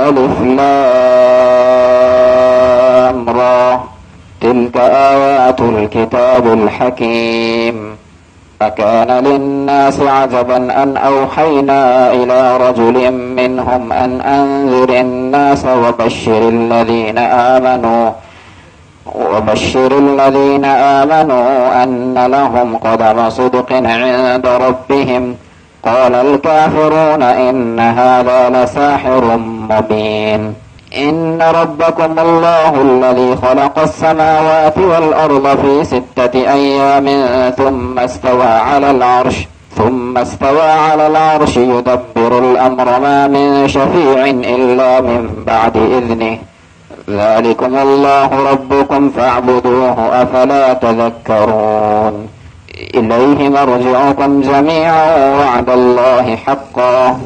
ألف لام را تلك آيات الكتاب الحكيم. أكان للناس عجبا أن أوحينا إلى رجل منهم أن أنذر الناس وبشر الذين آمنوا أن لهم قدم صدق عند ربهم. قال الكافرون إن هذا لساحر مبين. إن ربكم الله الذي خلق السماوات والأرض في 6 أيام ثم استوى على العرش يدبر الأمر ما من شفيع إلا من بعد إذنه. ذلكم الله ربكم فاعبدوه أفلا تذكرون. إليه مرجعكم جميعا وعد الله حقا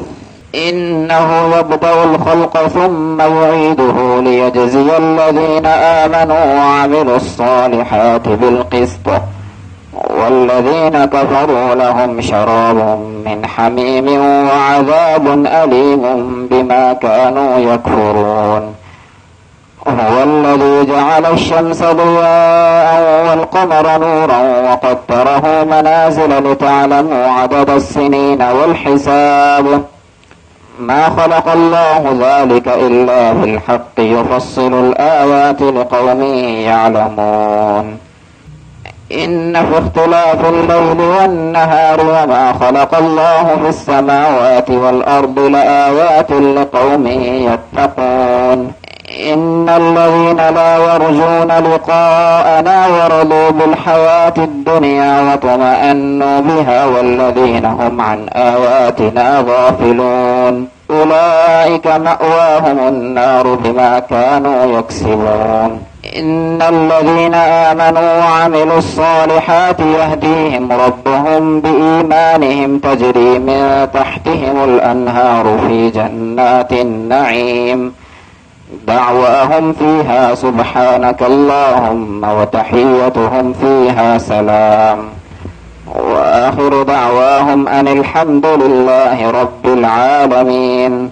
إنه يبدأ الخلق ثم يعيده ليجزي الذين آمنوا وعملوا الصالحات بالقسط والذين كفروا لهم شراب من حميم وعذاب أليم بما كانوا يكفرون. هو الذي جعل الشمس ضياء والقمر نورا وقدره منازل لتعلموا عدد السنين والحساب. ما خلق الله ذلك إلا بالحق يفصل الآيات لقوم يعلمون. إن في اختلاف الليل والنهار وما خلق الله في السماوات والأرض لآيات لقوم يتقون. إن الذين لا يرجون لقاءنا ورضوا بالحياة الدنيا وطمأنوا بها والذين هم عن آياتنا غافلون أولئك مأواهم النار بما كانوا يكسبون. إن الذين آمنوا وعملوا الصالحات يهديهم ربهم بإيمانهم تجري من تحتهم الأنهار في جنات النعيم. دعواهم فيها سبحانك اللهم وتحيتهم فيها سلام وآخر دعواهم أن الحمد لله رب العالمين.